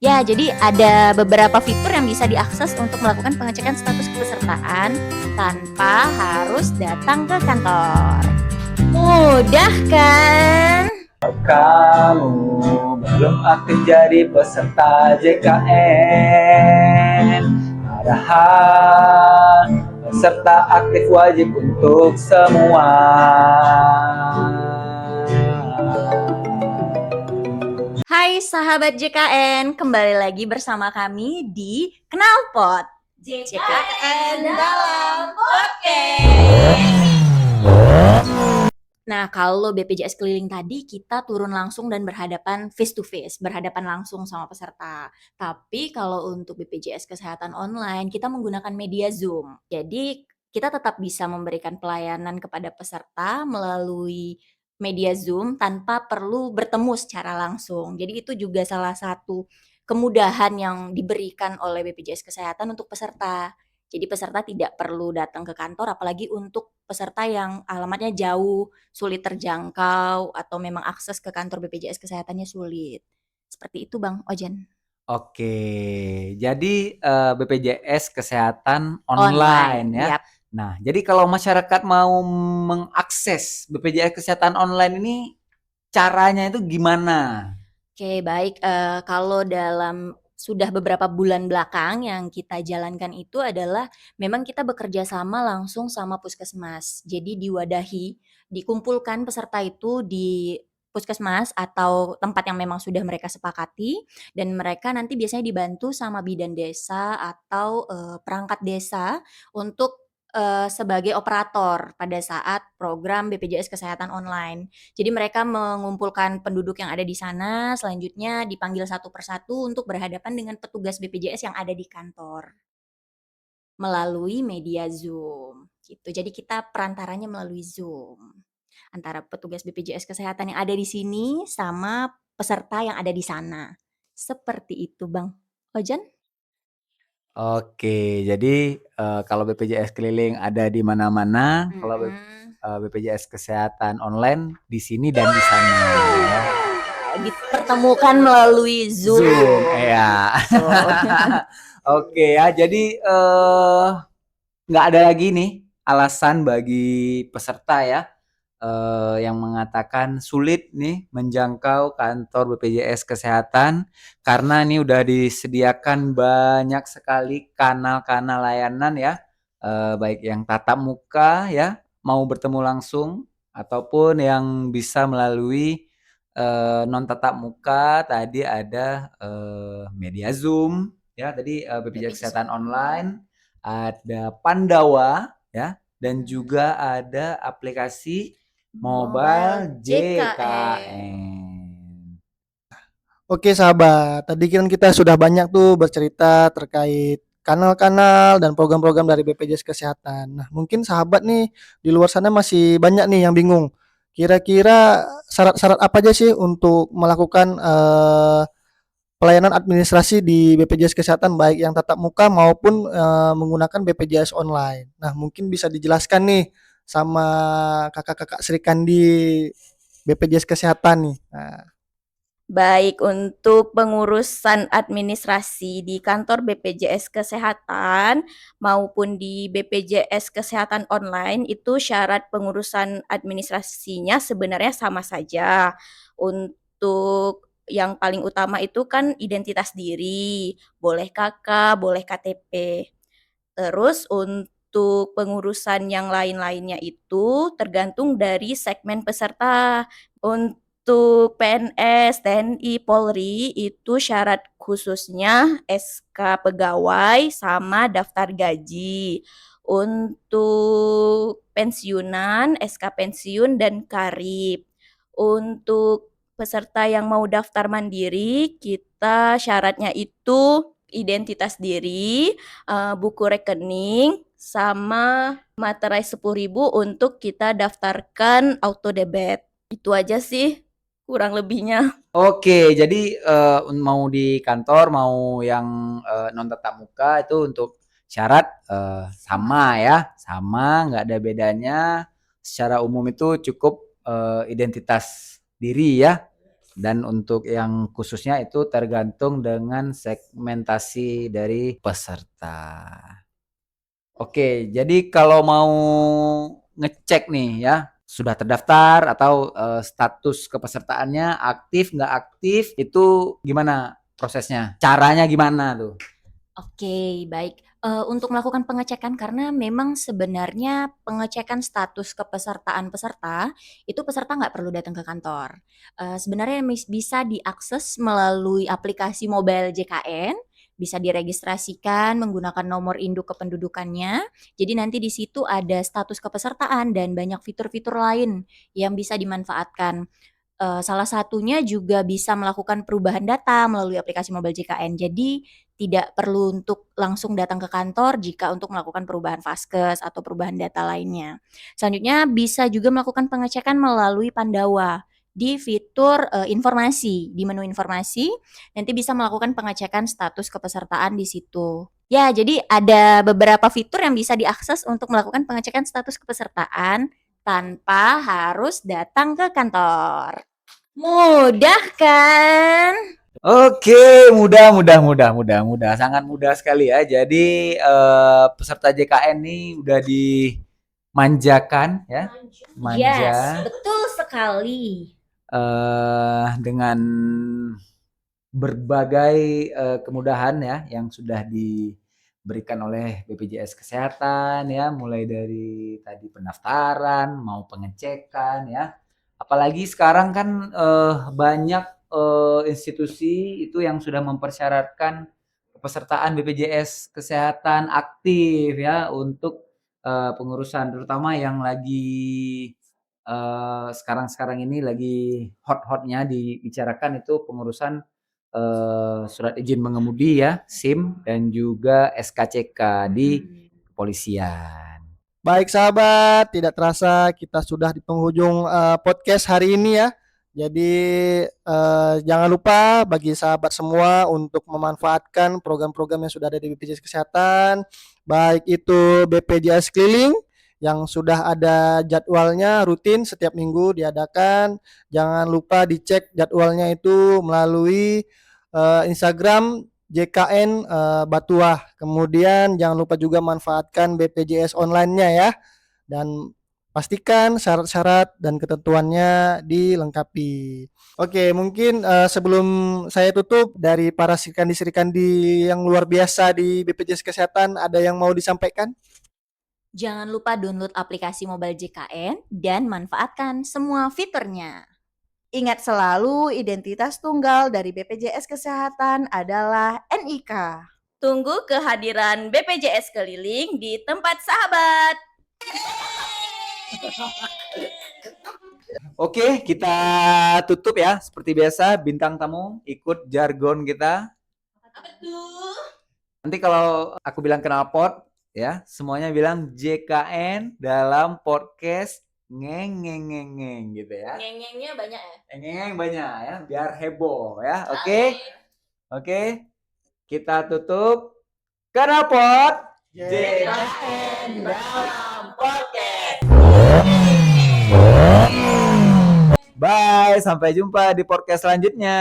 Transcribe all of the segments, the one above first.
Ya, jadi ada beberapa fitur yang bisa diakses untuk melakukan pengecekan status kepesertaan tanpa harus datang ke kantor. Mudah kan? Kamu belum aktif jadi peserta JKN. Padahal peserta aktif wajib untuk semua. Hai sahabat JKN, kembali lagi bersama kami di Knalpot JKN dalam podcast. Nah, kalau BPJS keliling tadi kita turun langsung dan berhadapan face to face, berhadapan langsung sama peserta. Tapi kalau untuk BPJS kesehatan online, kita menggunakan media Zoom. Jadi kita tetap bisa memberikan pelayanan kepada peserta melalui media Zoom tanpa perlu bertemu secara langsung. Jadi itu juga salah satu kemudahan yang diberikan oleh BPJS Kesehatan untuk peserta. Jadi peserta tidak perlu datang ke kantor, apalagi untuk peserta yang alamatnya jauh, sulit terjangkau, atau memang akses ke kantor BPJS Kesehatannya sulit. Seperti itu Bang Ojen. Oke, jadi BPJS Kesehatan online Online, ya. yap. Nah, jadi kalau masyarakat mau mengakses BPJS Kesehatan online ini caranya itu gimana? Oke, baik. Kalau dalam sudah beberapa bulan belakang yang kita jalankan itu adalah memang kita bekerja sama langsung sama puskesmas. Jadi diwadahi, dikumpulkan peserta itu di puskesmas atau tempat yang memang sudah mereka sepakati dan mereka nanti biasanya dibantu sama bidan desa atau, perangkat desa untuk, sebagai operator pada saat program BPJS Kesehatan online. Jadi mereka mengumpulkan penduduk yang ada di sana, selanjutnya dipanggil satu persatu untuk berhadapan dengan petugas BPJS yang ada di kantor melalui media Zoom gitu. Jadi kita perantaranya melalui Zoom antara petugas BPJS Kesehatan yang ada di sini sama peserta yang ada di sana. Seperti itu, Bang Ojan. Oke, jadi, kalau BPJS keliling ada di mana-mana, kalau Mhm. BPJS kesehatan online di sini dan di sana ya. Dipertemukan melalui Zoom, Zoom, iya. gitu. Oke ya, jadi, nggak ada lagi nih alasan bagi peserta ya, yang mengatakan sulit nih menjangkau kantor BPJS Kesehatan karena ini udah disediakan banyak sekali kanal-kanal layanan ya, baik yang tatap muka ya, mau bertemu langsung ataupun yang bisa melalui, non tatap muka tadi ada, media Zoom ya tadi, BPJS BPJS Kesehatan online. online, ada Pandawa ya, dan Mhm. juga ada aplikasi Mobile Mobile JKN. JKN. Oke sahabat, tadi kan kita sudah banyak tuh bercerita terkait kanal-kanal dan program-program dari BPJS Kesehatan. Nah, mungkin sahabat nih di luar sana masih banyak nih yang bingung. Kira-kira syarat-syarat apa aja sih untuk melakukan pelayanan administrasi di BPJS Kesehatan baik yang tatap muka maupun menggunakan BPJS online. Nah, mungkin bisa dijelaskan nih sama kakak-kakak Sri Kandi BPJS Kesehatan nih. Nah, Baik, untuk pengurusan administrasi di kantor BPJS Kesehatan maupun di BPJS Kesehatan online itu syarat pengurusan administrasinya sebenarnya sama saja. Untuk yang paling utama itu kan identitas diri, boleh KK, boleh KTP. Terus untuk pengurusan yang lain-lainnya itu tergantung dari segmen peserta. Untuk PNS, TNI, Polri itu syarat khususnya SK pegawai sama daftar gaji. Untuk pensiunan, SK pensiun dan KARIP. Untuk peserta yang mau daftar mandiri, kita syaratnya itu identitas diri, buku rekening, sama materai 10.000 untuk kita daftarkan auto debit. Itu aja sih kurang lebihnya. Oke, jadi, mau di kantor, mau yang, non tatap muka itu untuk syarat, sama ya, sama, nggak ada bedanya. Secara umum itu cukup, identitas diri ya, Dan untuk yang khususnya itu tergantung dengan segmentasi dari peserta. Oke, jadi kalau mau ngecek nih ya, sudah terdaftar atau status kepesertaannya aktif nggak aktif, itu gimana prosesnya? Caranya gimana tuh? Oke, baik. Untuk melakukan pengecekan karena memang sebenarnya pengecekan status kepesertaan peserta, itu peserta nggak perlu datang ke kantor. Sebenarnya bisa diakses melalui aplikasi mobile JKN, bisa diregistrasikan menggunakan nomor induk kependudukannya. Jadi nanti di situ ada status kepesertaan dan banyak fitur-fitur lain yang bisa dimanfaatkan. Salah satunya juga bisa melakukan perubahan data melalui aplikasi mobile JKN. Jadi tidak perlu untuk langsung datang ke kantor jika untuk melakukan perubahan vaskes atau perubahan data lainnya. Selanjutnya bisa juga melakukan pengecekan melalui Pandawa di fitur, informasi, di menu informasi nanti bisa melakukan pengecekan status kepesertaan di situ. Ya, jadi ada beberapa fitur yang bisa diakses untuk melakukan pengecekan status kepesertaan tanpa harus datang ke kantor. Mudah kan? Oke, mudah, sangat mudah sekali ya. Jadi peserta JKN nih udah dimanjakan ya, Yes, manja betul sekali. dengan berbagai kemudahan ya yang sudah diberikan oleh BPJS Kesehatan ya, mulai dari tadi pendaftaran, mau pengecekan ya. Apalagi sekarang kan banyak institusi itu yang sudah mempersyaratkan kepesertaan BPJS Kesehatan aktif ya untuk pengurusan terutama yang lagi sekarang-sekarang ini lagi hot-hotnya dibicarakan itu pengurusan surat izin mengemudi ya, SIM dan juga SKCK di kepolisian. Baik sahabat, tidak terasa kita sudah di penghujung podcast hari ini ya. Jadi jangan lupa bagi sahabat semua untuk memanfaatkan program-program yang sudah ada di BPJS Kesehatan, baik itu BPJS Keliling yang sudah ada jadwalnya rutin setiap minggu diadakan. Jangan lupa dicek jadwalnya itu melalui Instagram JKN Batuah. Kemudian jangan lupa juga manfaatkan BPJS online-nya ya. Dan pastikan syarat-syarat dan ketentuannya dilengkapi. Oke, mungkin sebelum saya tutup dari para serikandi-serikandi yang luar biasa di BPJS Kesehatan ada yang mau disampaikan? Jangan lupa download aplikasi mobile JKN dan manfaatkan semua fiturnya. Ingat selalu identitas tunggal dari BPJS Kesehatan adalah NIK. Tunggu kehadiran BPJS Keliling di tempat sahabat. Oke, kita tutup ya. Seperti biasa, bintang tamu ikut jargon kita. Apa tuh? Nanti kalau aku bilang knalpot, ya, semuanya bilang JKN dalam podcast ngeng gitu ya. Ngeng-ngengnya banyak ya? Ngeng banyak ya, biar heboh ya. Oke. Oke. Kita tutup. Knalpot JKN dalam podcast. Bye, sampai jumpa di podcast selanjutnya.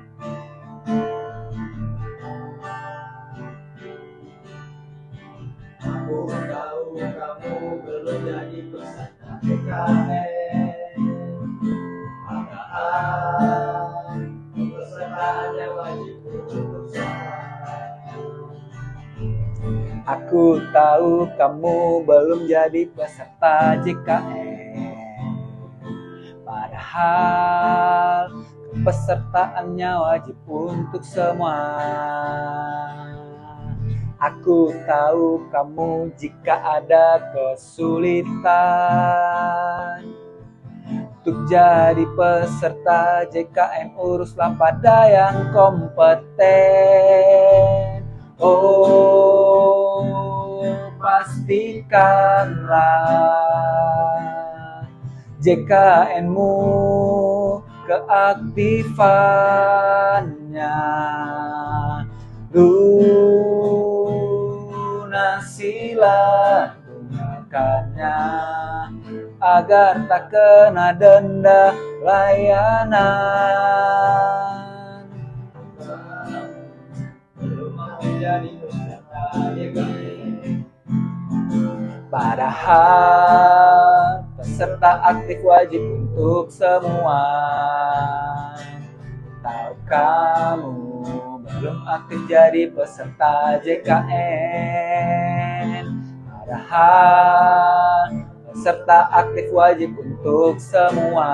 Aku tahu kamu belum jadi peserta JKN. Padahal pesertaannya wajib untuk semua. Aku tahu kamu belum jadi peserta JKN. Padahal pesertaannya wajib untuk semua. Aku tahu kamu jika ada kesulitan untuk jadi peserta JKN, uruslah pada yang kompeten. Oh, pastikanlah JKN-mu keaktifannya. sila gunakannya agar tak kena denda layanan. Padahal peserta aktif wajib untuk semua. Tahu kamu belum aktif jadi peserta JKN. Padahal peserta aktif wajib untuk semua.